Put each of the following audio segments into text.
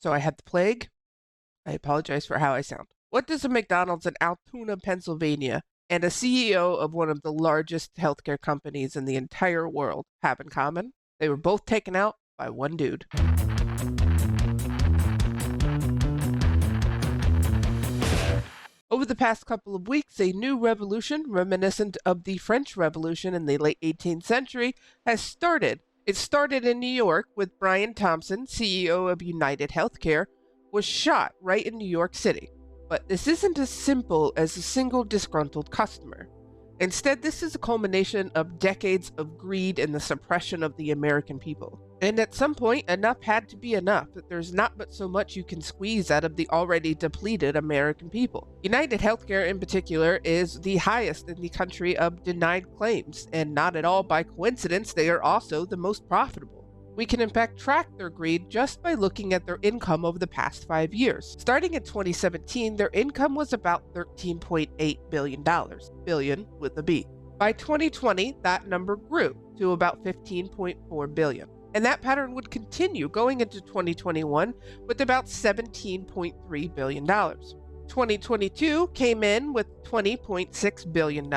So I had the plague. I apologize for how I sound. What does a McDonald's in Altoona, Pennsylvania, and a CEO of one of the largest healthcare companies in the entire world have in common? They were both taken out by one dude. Over the past couple of weeks, a new revolution reminiscent of the French Revolution in the late 18th century has started. It started in New York with Brian Thompson, CEO of United Healthcare, was shot right in New York City. But this isn't as simple as a single disgruntled customer. Instead, this is a culmination of decades of greed and the suppression of the American people. And at some point, enough had to be enough, that there's not but so much you can squeeze out of the already depleted American people. United Healthcare in particular is the highest in the country of denied claims, and not at all by coincidence, they are also the most profitable. We can in fact track their greed just by looking at their income over the past 5 years. Starting in 2017, their income was about $13.8 billion, billion with a B. By 2020, that number grew to about $15.4 billion. And that pattern would continue going into 2021 with about $17.3 billion. 2022 came in with $20.6 billion.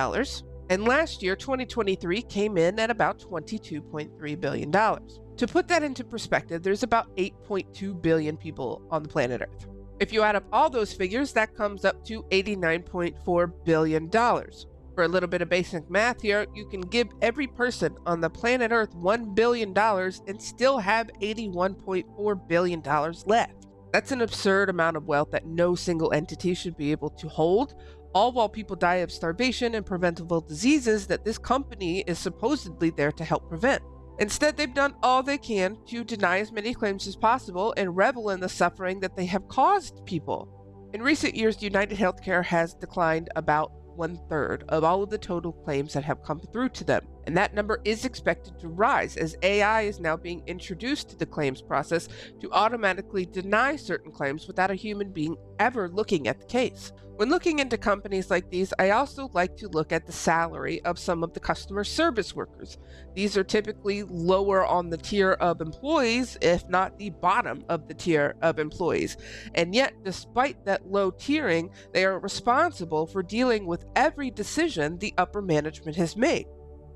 And last year, 2023, came in at about $22.3 billion. To put that into perspective, there's about 8.2 billion people on the planet Earth. If you add up all those figures, that comes up to $89.4 billion. For a little bit of basic math here, you can give every person on the planet Earth $1 billion and still have $81.4 billion left. That's an absurd amount of wealth that no single entity should be able to hold, all while people die of starvation and preventable diseases that this company is supposedly there to help prevent. Instead, they've done all they can to deny as many claims as possible and revel in the suffering that they have caused people. In recent years, United Healthcare has declined about 1/3 of all of the total claims that have come through to them. And that number is expected to rise as AI is now being introduced to the claims process to automatically deny certain claims without a human being ever looking at the case. When looking into companies like these, I also like to look at the salary of some of the customer service workers. These are typically lower on the tier of employees, if not the bottom of the tier of employees. And yet, despite that low tiering, they are responsible for dealing with every decision the upper management has made.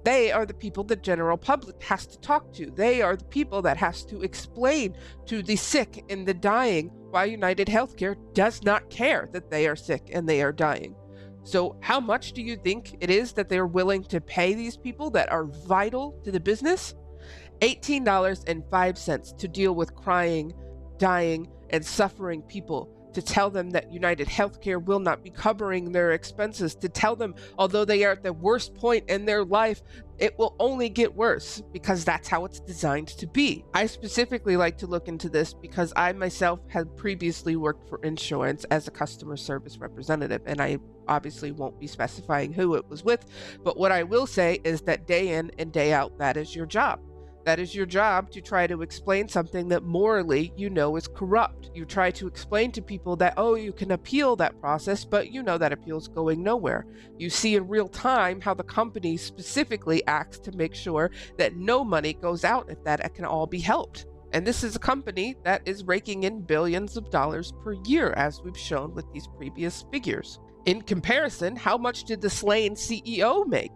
They are the people the general public has to talk to. They are the people that has to explain to the sick and the dying why United Healthcare does not care that they are sick and they are dying. So how much do you think it is that they're willing to pay these people that are vital to the business? $18.05 to deal with crying, dying, and suffering people, to tell them that United Healthcare will not be covering their expenses, to tell them, although they are at the worst point in their life, it will only get worse because that's how it's designed to be. I specifically like to look into this because I myself had previously worked for insurance as a customer service representative, and I obviously won't be specifying who it was with, but what I will say is that day in and day out, that is your job. That is your job, to try to explain something that morally you know is corrupt. You try to explain to people that, oh, you can appeal that process, but you know that appeal is going nowhere. You see in real time how the company specifically acts to make sure that no money goes out if that can all be helped. And this is a company that is raking in billions of dollars per year, as we've shown with these previous figures. In comparison, how much did the slain CEO make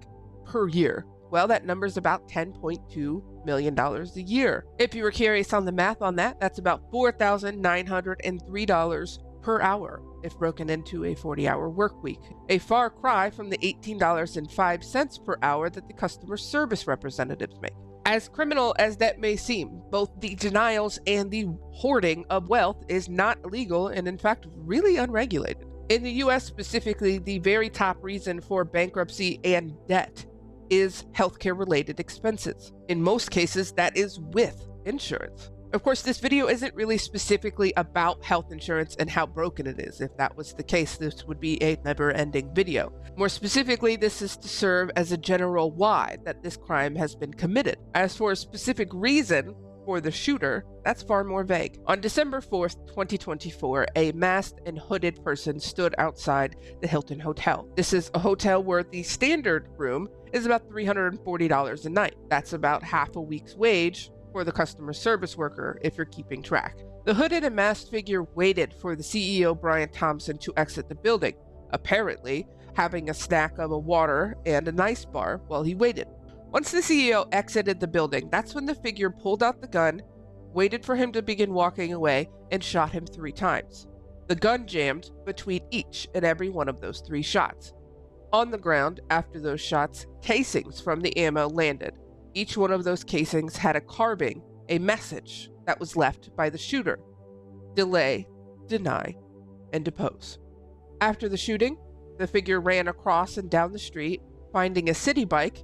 per year? Well, that number is about $10.2 million a year. If you were curious on the math on that, that's about $4,903 per hour if broken into a 40-hour work week. A far cry from the $18.05 per hour that the customer service representatives make. As criminal as that may seem, both the denials and the hoarding of wealth is not illegal and in fact really unregulated. In the US specifically, the very top reason for bankruptcy and debt is healthcare related expenses. In most cases, that is with insurance. Of course, this video isn't really specifically about health insurance and how broken it is. If that was the case, this would be a never-ending video. More specifically, this is to serve as a general why that this crime has been committed. As for a specific reason for the shooter, that's far more vague. On December 4th, 2024, a masked and hooded person stood outside the Hilton Hotel. This is a hotel where the standard room is about $340 a night. That's about half a week's wage for the customer service worker if you're keeping track. The hooded and masked figure waited for the CEO, Brian Thompson, to exit the building, apparently having a snack of a water and an ice bar while he waited. Once the CEO exited the building, that's when the figure pulled out the gun, waited for him to begin walking away, and shot him 3 times. The gun jammed between each and every one of those 3 shots. On the ground, after those shots, casings from the ammo landed. Each one of those casings had a carving, a message that was left by the shooter: delay, deny, and depose. After the shooting, the figure ran across and down the street, finding a city bike,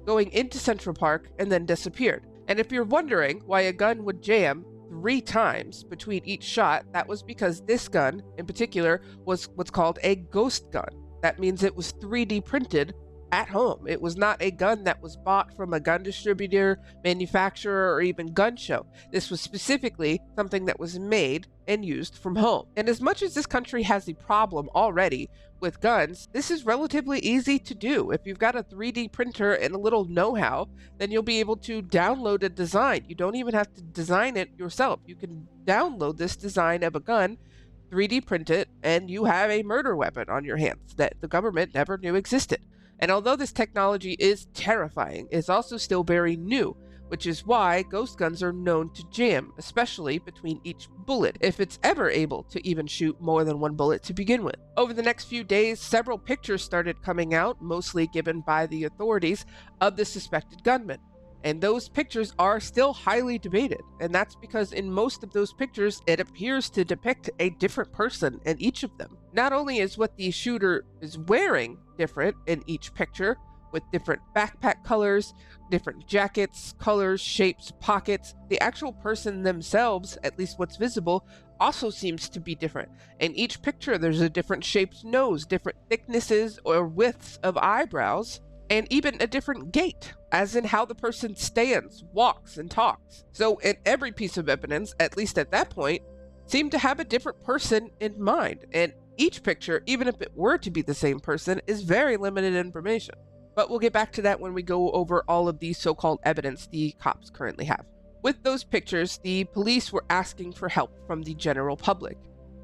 going into Central Park, and then disappeared. And if you're wondering why a gun would jam 3 times between each shot, that was because this gun, in particular, was what's called a ghost gun. That means it was 3D printed at home. It was not a gun that was bought from a gun distributor, manufacturer, or even gun show. This was specifically something that was made and used from home. And as much as this country has a problem already with guns, this is relatively easy to do. If you've got a 3D printer and a little know-how, then you'll be able to download a design. You don't even have to design it yourself. You can download this design of a gun, 3D print it, and you have a murder weapon on your hands that the government never knew existed. And although this technology is terrifying, it's also still very new, which is why ghost guns are known to jam, especially between each bullet, if it's ever able to even shoot more than 1 bullet to begin with. Over the next few days, several pictures started coming out, mostly given by the authorities, of the suspected gunman. And those pictures are still highly debated, and that's because in most of those pictures, it appears to depict a different person in each of them. Not only is what the shooter is wearing different in each picture, with different backpack colors, different jackets, colors, shapes, pockets, the actual person themselves, at least what's visible, also seems to be different. In each picture, there's a different shaped nose, different thicknesses or widths of eyebrows, and even a different gait, as in how the person stands, walks, and talks. So in every piece of evidence, at least at that point, seemed to have a different person in mind, and each picture, even if it were to be the same person, is very limited information. But we'll get back to that when we go over all of the so-called evidence the cops currently have. With those pictures, the police were asking for help from the general public.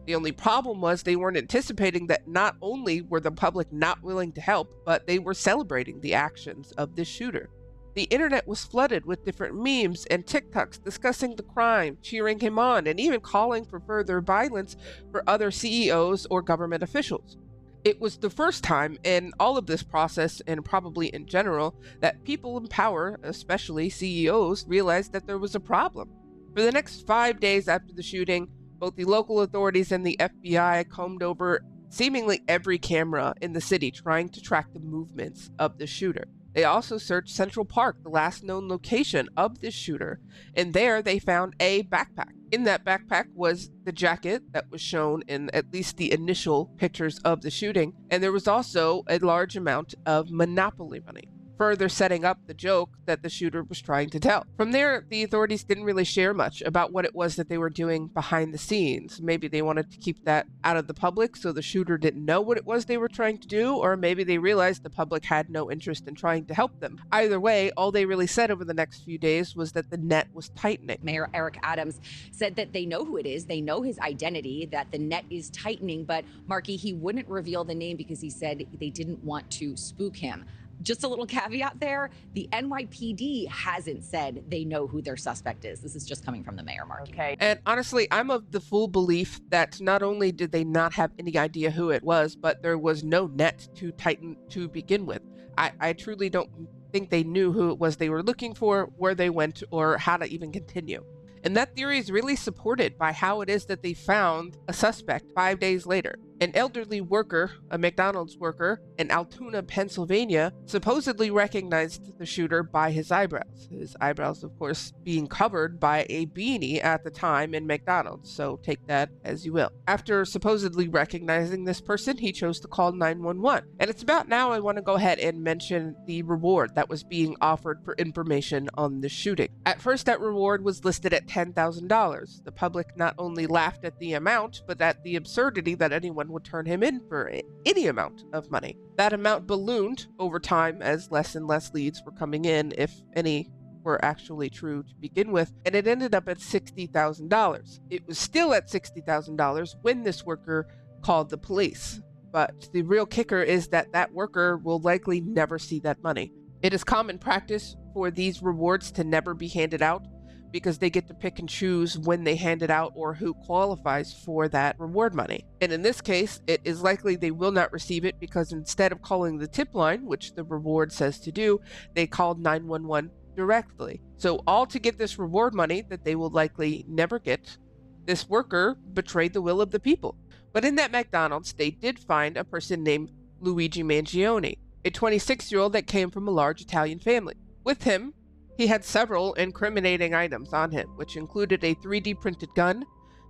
The only problem was they weren't anticipating that not only were the public not willing to help, but they were celebrating the actions of this shooter. The internet was flooded with different memes and TikToks discussing the crime, cheering him on, and even calling for further violence for other CEOs or government officials. It was the first time in all of this process, and probably in general, that people in power, especially CEOs, realized that there was a problem. For the next 5 days after the shooting, both the local authorities and the FBI combed over seemingly every camera in the city, trying to track the movements of the shooter. They also searched Central Park, the last known location of this shooter, and there they found a backpack. In that backpack was the jacket that was shown in at least the initial pictures of the shooting, and there was also a large amount of Monopoly money, further setting up the joke that the shooter was trying to tell. From there, the authorities didn't really share much about what it was that they were doing behind the scenes. Maybe they wanted to keep that out of the public so the shooter didn't know what it was they were trying to do, or maybe they realized the public had no interest in trying to help them. Either way, all they really said over the next few days was that the net was tightening. Mayor Eric Adams said that they know who it is, they know his identity, that the net is tightening, but Markey, he wouldn't reveal the name because he said they didn't want to spook him. Just a little caveat there, the NYPD hasn't said they know who their suspect is. This is just coming from the mayor, Markey. Okay. And honestly, I'm of the full belief that not only did they not have any idea who it was, but there was no net to tighten to begin with. I truly don't think they knew who it was they were looking for, where they went, or how to even continue. And that theory is really supported by how it is that they found a suspect 5 days later. An elderly worker, a McDonald's worker in Altoona, Pennsylvania, supposedly recognized the shooter by his eyebrows. His eyebrows, of course, being covered by a beanie at the time in McDonald's, so take that as you will. After supposedly recognizing this person, he chose to call 911. And it's about now I want to go ahead and mention the reward that was being offered for information on the shooting. At first, that reward was listed at $10,000. The public not only laughed at the amount, but at the absurdity that anyone would turn him in for any amount of money. That amount ballooned over time as less and less leads were coming in, if any were actually true to begin with, and it ended up at $60,000. It was still at $60,000 when this worker called the police. But the real kicker is that that worker will likely never see that money. It is common practice for these rewards to never be handed out because they get to pick and choose when they hand it out or who qualifies for that reward money. And in this case, it is likely they will not receive it because instead of calling the tip line, which the reward says to do, they called 911 directly. So all to get this reward money that they will likely never get, this worker betrayed the will of the people. But in that McDonald's, they did find a person named Luigi Mangione, a 26-year-old that came from a large Italian family. With him, he had several incriminating items on him, which included a 3D printed gun,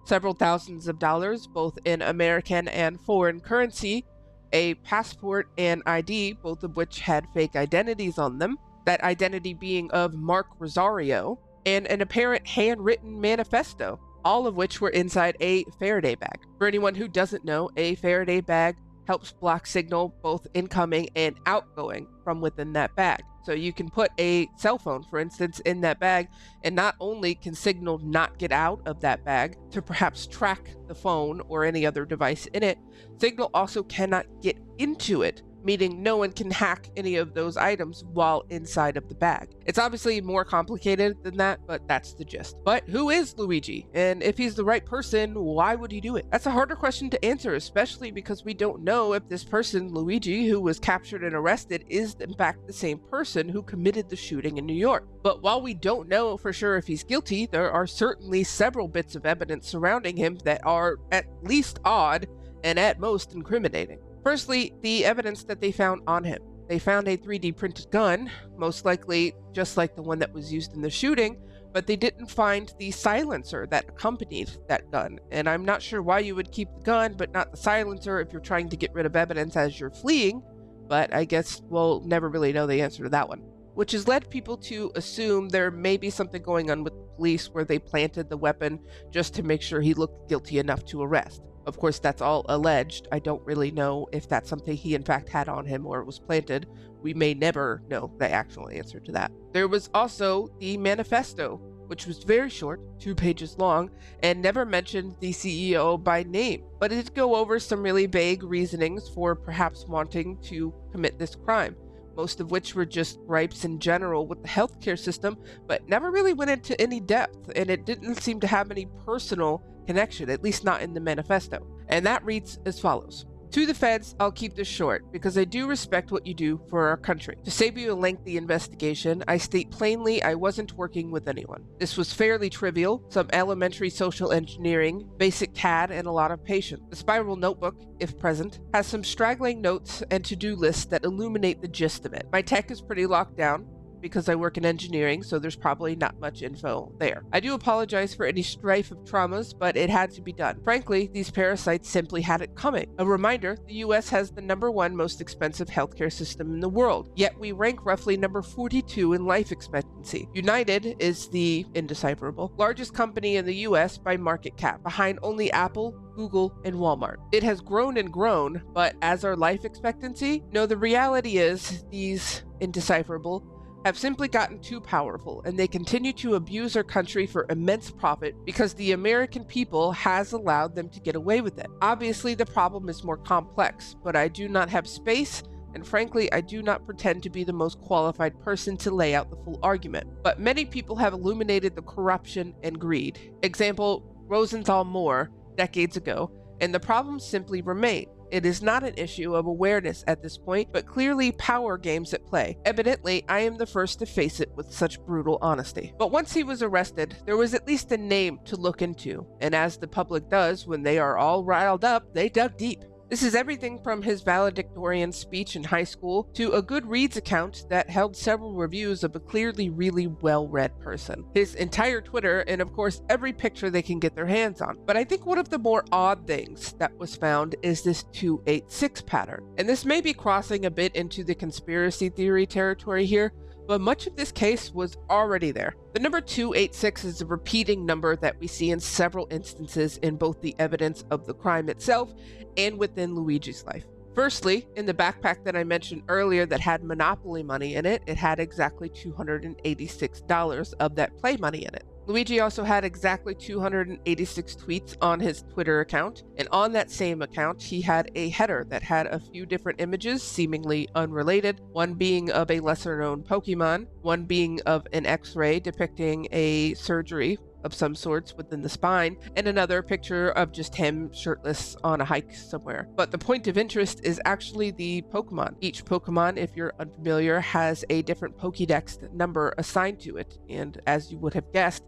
several thousands of dollars, both in American and foreign currency, a passport and ID, both of which had fake identities on them, that identity being of Mark Rosario, and an apparent handwritten manifesto, all of which were inside a Faraday bag. For anyone who doesn't know, a Faraday bag helps block signal both incoming and outgoing from within that bag. So you can put a cell phone, for instance, in that bag, and not only can signal not get out of that bag to perhaps track the phone or any other device in it, signal also cannot get into it, meaning no one can hack any of those items while inside of the bag. It's obviously more complicated than that, but that's the gist. But who is Luigi? And if he's the right person, why would he do it? That's a harder question to answer, especially because we don't know if this person, Luigi, who was captured and arrested, is in fact the same person who committed the shooting in New York. But while we don't know for sure if he's guilty, there are certainly several bits of evidence surrounding him that are at least odd and at most incriminating. Firstly, the evidence that they found on him. They found a 3D printed gun, most likely just like the one that was used in the shooting, but they didn't find the silencer that accompanied that gun. And I'm not sure why you would keep the gun but not the silencer if you're trying to get rid of evidence as you're fleeing, but I guess we'll never really know the answer to that one. Which has led people to assume there may be something going on with the police where they planted the weapon just to make sure he looked guilty enough to arrest. Of course, that's all alleged. I don't really know if that's something he in fact had on him or it was planted. We may never know the actual answer to that. There was also the manifesto, which was very short, 2 pages long, and never mentioned the CEO by name. But it did go over some really vague reasonings for perhaps wanting to commit this crime, most of which were just gripes in general with the healthcare system, but never really went into any depth, and it didn't seem to have any personal connection, at least not in the manifesto. And that reads as follows. To the feds, I'll keep this short because I do respect what you do for our country. To save you a lengthy investigation, I state plainly I wasn't working with anyone. This was fairly trivial, some elementary social engineering, basic CAD, and a lot of patience. The spiral notebook, if present, has some straggling notes and to-do lists that illuminate the gist of it. My tech is pretty locked down because I work in engineering, so there's probably not much info there. I do apologize for any strife of traumas, but it had to be done. Frankly, these parasites simply had it coming. A reminder, the US has the #1 most expensive healthcare system in the world, yet we rank roughly number 42 in life expectancy. United is the indecipherable largest company in the US by market cap, behind only Apple, Google, and Walmart. It has grown and grown, but as our life expectancy, no, the reality is these indecipherable have simply gotten too powerful, and they continue to abuse our country for immense profit because the American people has allowed them to get away with it. Obviously, the problem is more complex, but I do not have space, and frankly, I do not pretend to be the most qualified person to lay out the full argument. But many people have illuminated the corruption and greed. Example, Rosenthal Moore, decades ago, and the problems simply remain. It is not an issue of awareness at this point, but clearly power games at play. Evidently, I am the first to face it with such brutal honesty. But once he was arrested, there was at least a name to look into, and as the public does when they are all riled up, they dug deep. This is everything from his valedictorian speech in high school to a Goodreads account that held several reviews of a clearly really well-read person, his entire Twitter, and of course every picture they can get their hands on. But I think one of the more odd things that was found is this 286 pattern. And this may be crossing a bit into the conspiracy theory territory here, but much of this case was already there. The number 286 is a repeating number that we see in several instances in both the evidence of the crime itself and within Luigi's life. Firstly, in the backpack that I mentioned earlier that had Monopoly money in it, it had exactly $286 of that play money in it. Luigi also had exactly 286 tweets on his Twitter account, and on that same account, he had a header that had a few different images, seemingly unrelated, one being of a lesser-known Pokemon, one being of an X-ray depicting a surgery of some sorts within the spine, and another picture of just him shirtless on a hike somewhere. But the point of interest is actually the Pokemon. Each Pokemon, if you're unfamiliar, has a different Pokédex number assigned to it, and as you would have guessed,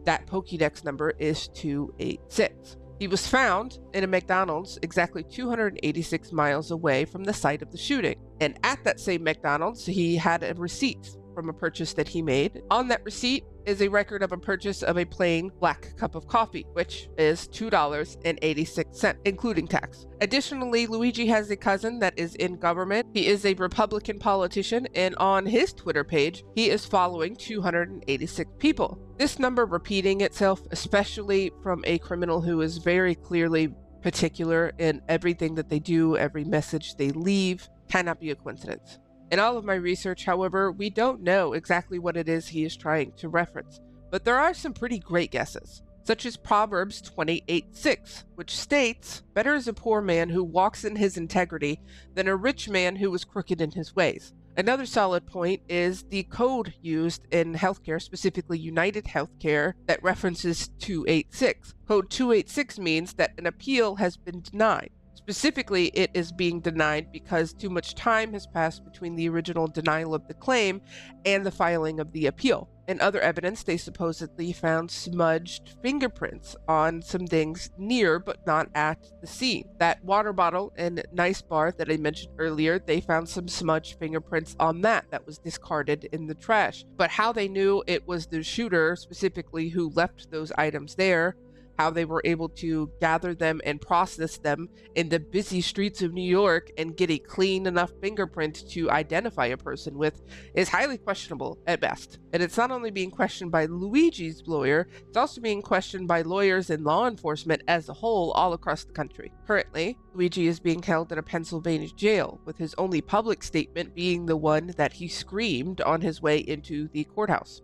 that Pokédex number is 286. He was found in a McDonald's exactly 286 miles away from the site of the shooting, and at that same McDonald's, he had a receipt from a purchase that he made. On that receipt is a record of a purchase of a plain black cup of coffee, which is $2.86, including tax. Additionally, Luigi has a cousin that is in government. He is a Republican politician, and on his Twitter page, he is following 286 people. This number repeating itself, especially from a criminal who is very clearly particular in everything that they do, every message they leave, cannot be a coincidence. In all of my research, however, we don't know exactly what it is he is trying to reference, but there are some pretty great guesses, such as Proverbs 28:6, which states, "Better is a poor man who walks in his integrity than a rich man who is crooked in his ways." Another solid point is the code used in healthcare, specifically United Healthcare, that references 286. Code 286 means that an appeal has been denied. Specifically, it is being denied because too much time has passed between the original denial of the claim and the filing of the appeal. In other evidence, they supposedly found smudged fingerprints on some things near but not at the scene. That water bottle and nice bar that I mentioned earlier, they found some smudged fingerprints on that was discarded in the trash. But how they knew it was the shooter specifically who left those items there, how they were able to gather them and process them in the busy streets of New York and get a clean enough fingerprint to identify a person with, is highly questionable at best. And it's not only being questioned by Luigi's lawyer, it's also being questioned by lawyers and law enforcement as a whole all across the country. Currently, Luigi is being held in a Pennsylvania jail, with his only public statement being the one that he screamed on his way into the courthouse.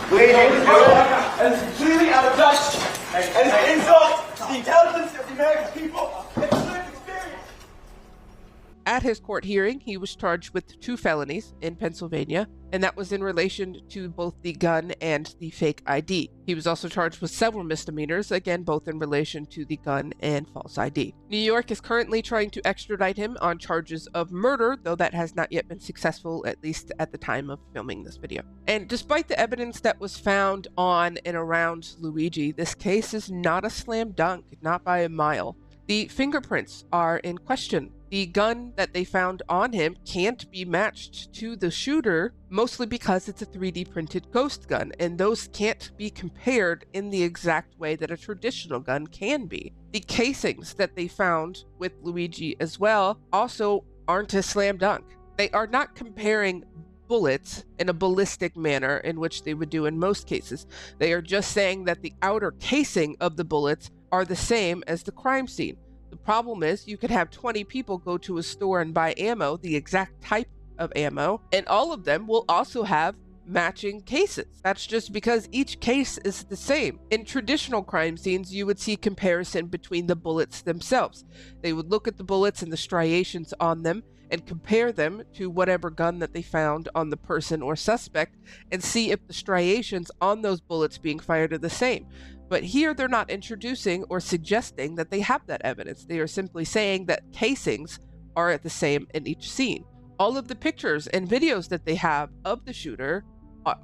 Luigi, and it's completely out of touch, and it's an insult to the intelligence of the American people and the lived experience. At his court hearing, he was charged with 2 felonies in Pennsylvania, and that was in relation to both the gun and the fake ID. He was also charged with several misdemeanors, again, both in relation to the gun and false ID. New York is currently trying to extradite him on charges of murder, though that has not yet been successful, at least at the time of filming this video. And despite the evidence that was found on and around Luigi, this case is not a slam dunk, not by a mile. The fingerprints are in question. The gun that they found on him can't be matched to the shooter, mostly because it's a 3D printed ghost gun, and those can't be compared in the exact way that a traditional gun can be. The casings that they found with Luigi as well also aren't a slam dunk. They are not comparing bullets in a ballistic manner in which they would do in most cases. They are just saying that the outer casing of the bullets are the same as the crime scene. The problem is you could have 20 people go to a store and buy ammo, the exact type of ammo, and all of them will also have matching cases. That's just because each case is the same. In traditional crime scenes, you would see comparison between the bullets themselves. They would look at the bullets and the striations on them and compare them to whatever gun that they found on the person or suspect and see if the striations on those bullets being fired are the same. But here they're not introducing or suggesting that they have that evidence. They are simply saying that casings are the same in each scene. All of the pictures and videos that they have of the shooter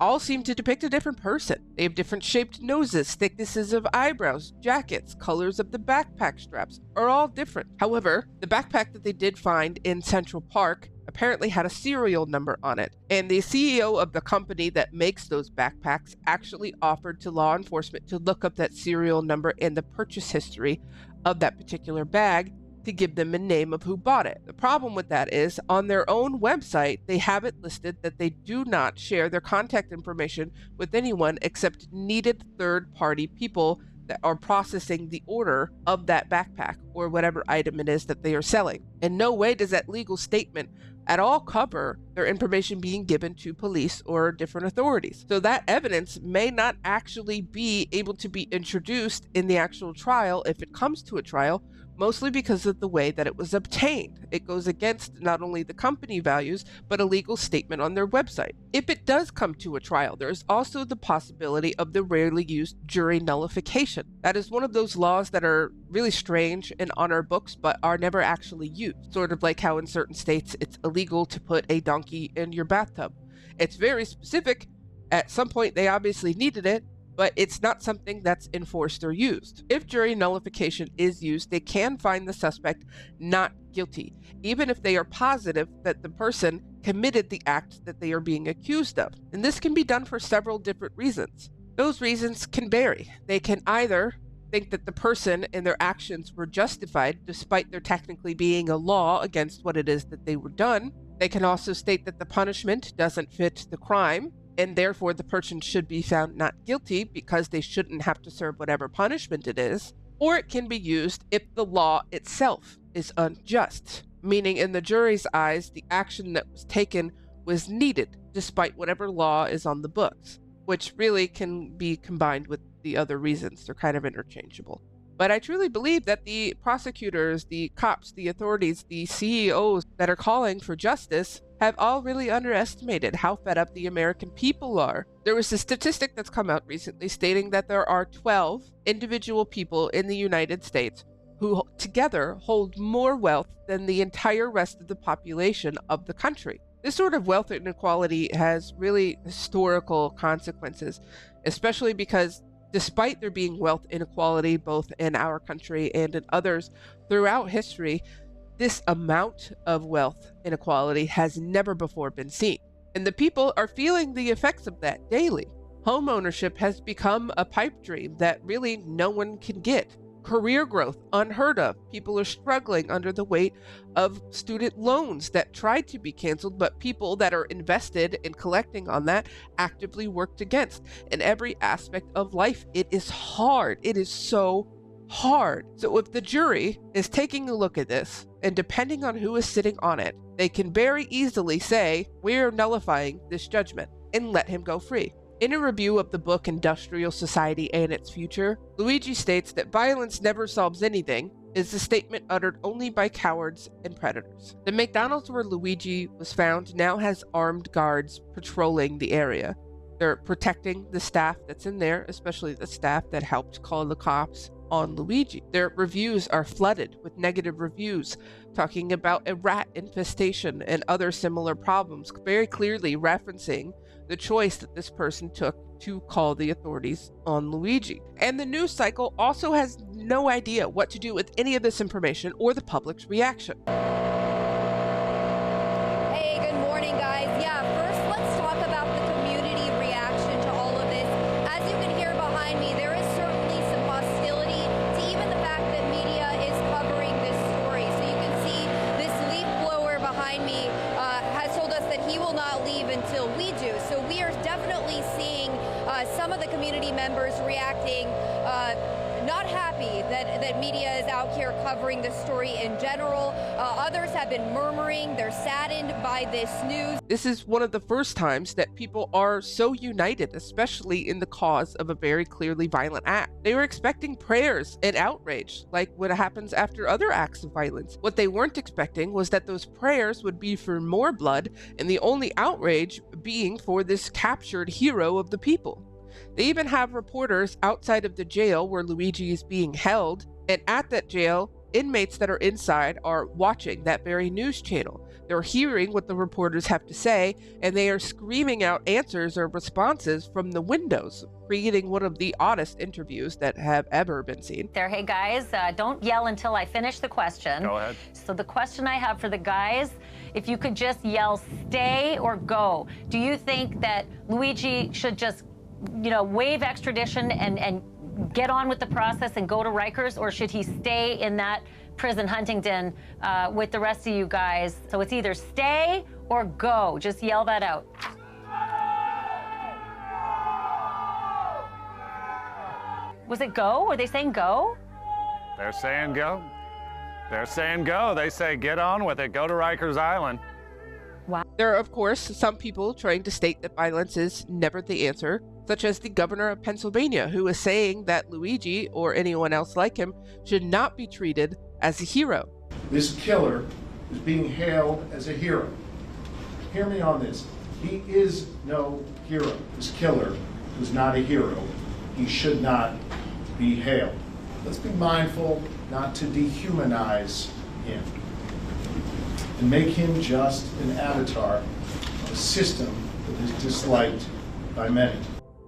all seem to depict a different person. They have different shaped noses, thicknesses of eyebrows, jackets, colors of the backpack straps are all different. However, the backpack that they did find in Central Park apparently had a serial number on it, and the CEO of the company that makes those backpacks actually offered to law enforcement to look up that serial number and the purchase history of that particular bag to give them a name of who bought it. The problem with that is, on their own website, they have it listed that they do not share their contact information with anyone except needed third-party people that are processing the order of that backpack or whatever item it is that they are selling. In no way does that legal statement at all cover their information being given to police or different authorities. So that evidence may not actually be able to be introduced in the actual trial if it comes to a trial, mostly because of the way that it was obtained. It goes against not only the company values, but a legal statement on their website. If it does come to a trial, there is also the possibility of the rarely used jury nullification. That is one of those laws that are really strange and on our books, but are never actually used. Sort of like how in certain states it's illegal to put a donkey in your bathtub. It's very specific. At some point they obviously needed it, but it's not something that's enforced or used. If jury nullification is used, they can find the suspect not guilty, even if they are positive that the person committed the act that they are being accused of. And this can be done for several different reasons. Those reasons can vary. They can either think that the person and their actions were justified despite there technically being a law against what it is that they were done. They can also state that the punishment doesn't fit the crime, and therefore the person should be found not guilty because they shouldn't have to serve whatever punishment it is. Or it can be used if the law itself is unjust, meaning in the jury's eyes, the action that was taken was needed despite whatever law is on the books, which really can be combined with the other reasons. They're kind of interchangeable. But I truly believe that the prosecutors, the cops, the authorities, the CEOs that are calling for justice have all really underestimated how fed up the American people are. There was a statistic that's come out recently stating that there are 12 individual people in the United States who together hold more wealth than the entire rest of the population of the country. This sort of wealth inequality has really historical consequences, especially because despite there being wealth inequality both in our country and in others throughout history, this amount of wealth inequality has never before been seen. And the people are feeling the effects of that daily. Home ownership has become a pipe dream that really no one can get. Career growth, unheard of. People are struggling under the weight of student loans that tried to be canceled, but people that are invested in collecting on that actively worked against. In every aspect of life, it is hard. It is so hard. So if the jury is taking a look at this, and depending on who is sitting on it, they can very easily say, we're nullifying this judgment and let him go free. In a review of the book Industrial Society and Its Future, Luigi states that violence never solves anything is a statement uttered only by cowards and predators. The McDonald's where Luigi was found now has armed guards patrolling the area. They're protecting the staff that's in there, especially the staff that helped call the cops on Luigi. Their reviews are flooded with negative reviews talking about a rat infestation and other similar problems, very clearly referencing the choice that this person took to call the authorities on Luigi. And the news cycle also has no idea what to do with any of this information or the public's reaction. Hey, good morning, guys. Yeah, first let's talk about the community reaction to all of this. As you can hear behind me, there is certainly some hostility to even the fact that media is covering this story. So you can see this leaf blower behind me has told us that he will not leave until we do. So we are definitely seeing some of the community members reacting not happy that media is out here covering the story in general. Others have been murmuring. They're saddened by this news. This is one of the first times that people are so united, especially in the cause of a very clearly violent act. They were expecting prayers and outrage, like what happens after other acts of violence. What they weren't expecting was that those prayers would be for more blood, and the only outrage being for this captured hero of the people. They even have reporters outside of the jail where Luigi is being held, and at that jail, inmates that are inside are watching that very news channel. They're hearing what the reporters have to say, and they are screaming out answers or responses from the windows, creating one of the oddest interviews that have ever been seen. There, hey guys, don't yell until I finish the question. Go ahead. So the question I have for the guys, if you could just yell stay or go, do you think that Luigi should just, waive extradition and get on with the process and go to Rikers, or should he stay in that prison Huntington with the rest of you guys? So it's either stay or go. Just yell that out. Was it go? Are they saying go? They're saying go. They're saying go. They say get on with it. Go to Rikers Island. There are, of course, some people trying to state that violence is never the answer, such as the governor of Pennsylvania, who is saying that Luigi, or anyone else like him, should not be treated as a hero. This killer is being hailed as a hero. Hear me on this. He is no hero. This killer is not a hero. He should not be hailed. Let's be mindful not to dehumanize him and make him just an avatar of a system that is disliked by many.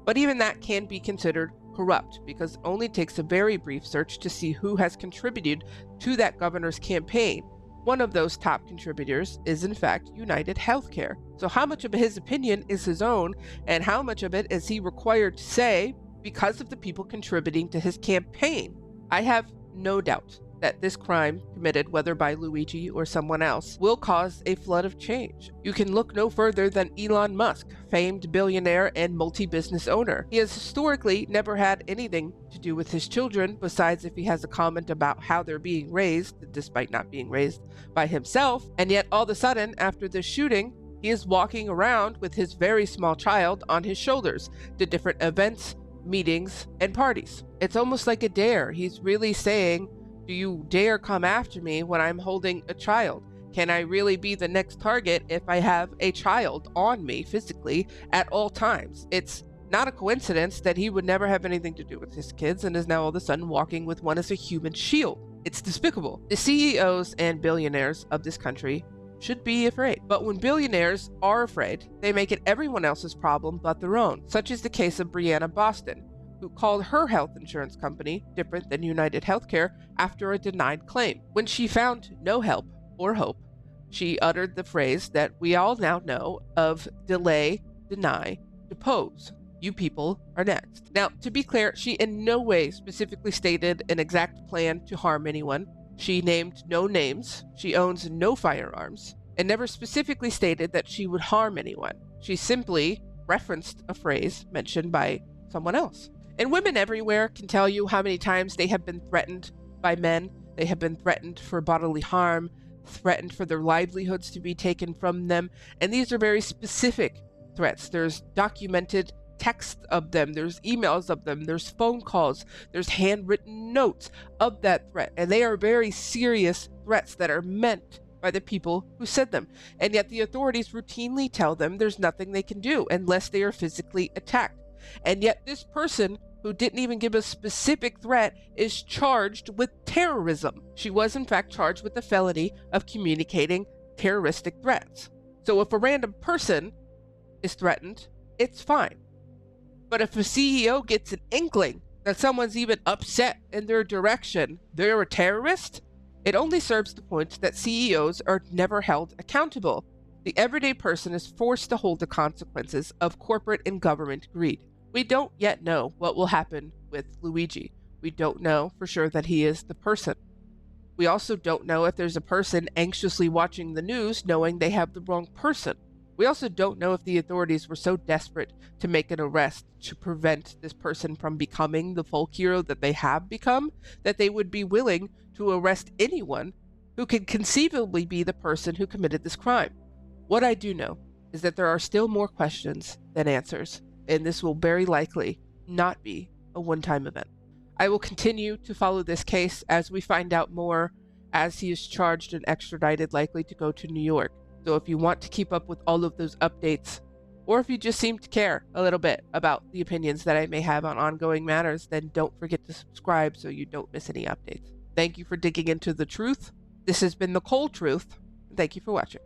But even that can be considered corrupt, because it only takes a very brief search to see who has contributed to that governor's campaign. One of those top contributors is, in fact, United Healthcare. So how much of his opinion is his own, and how much of it is he required to say because of the people contributing to his campaign? I have no doubt that this crime, committed whether by Luigi or someone else, will cause a flood of change. You can look no further than Elon Musk, famed billionaire and multi-business owner. He has historically never had anything to do with his children, besides if he has a comment about how they're being raised, despite not being raised by himself. And yet all of a sudden, after this shooting, he is walking around with his very small child on his shoulders to different events, meetings, and parties. It's almost like a dare. He's really saying, do you dare come after me when I'm holding a child? Can I really be the next target if I have a child on me physically at all times? It's not a coincidence that he would never have anything to do with his kids and is now all of a sudden walking with one as a human shield. It's despicable. The CEOs and billionaires of this country should be afraid. But when billionaires are afraid, they make it everyone else's problem but their own, such is the case of Brianna Boston, who called her health insurance company different than United Healthcare after a denied claim. When she found no help or hope, she uttered the phrase that we all now know of delay, deny, depose. You people are next. Now, to be clear, she in no way specifically stated an exact plan to harm anyone. She named no names, she owns no firearms, and never specifically stated that she would harm anyone. She simply referenced a phrase mentioned by someone else. And women everywhere can tell you how many times they have been threatened by men. They have been threatened for bodily harm, threatened for their livelihoods to be taken from them. And these are very specific threats. There's documented text of them, there's emails of them, there's phone calls, there's handwritten notes of that threat. And they are very serious threats that are meant by the people who said them. And yet the authorities routinely tell them there's nothing they can do unless they are physically attacked. And yet this person, who didn't even give a specific threat, is charged with terrorism. She was in fact charged with the felony of communicating terroristic threats. So if a random person is threatened, it's fine. But if a CEO gets an inkling that someone's even upset in their direction, they're a terrorist, it only serves the point that CEOs are never held accountable. The everyday person is forced to hold the consequences of corporate and government greed. We don't yet know what will happen with Luigi. We don't know for sure that he is the person. We also don't know if there's a person anxiously watching the news knowing they have the wrong person. We also don't know if the authorities were so desperate to make an arrest to prevent this person from becoming the folk hero that they have become, that they would be willing to arrest anyone who could conceivably be the person who committed this crime. What I do know is that there are still more questions than answers, and this will very likely not be a one-time event. I will continue to follow this case as we find out more, as he is charged and extradited, likely to go to New York. So if you want to keep up with all of those updates, or if you just seem to care a little bit about the opinions that I may have on ongoing matters, then don't forget to subscribe so you don't miss any updates. Thank you for digging into the truth. This has been the cold truth. Thank you for watching.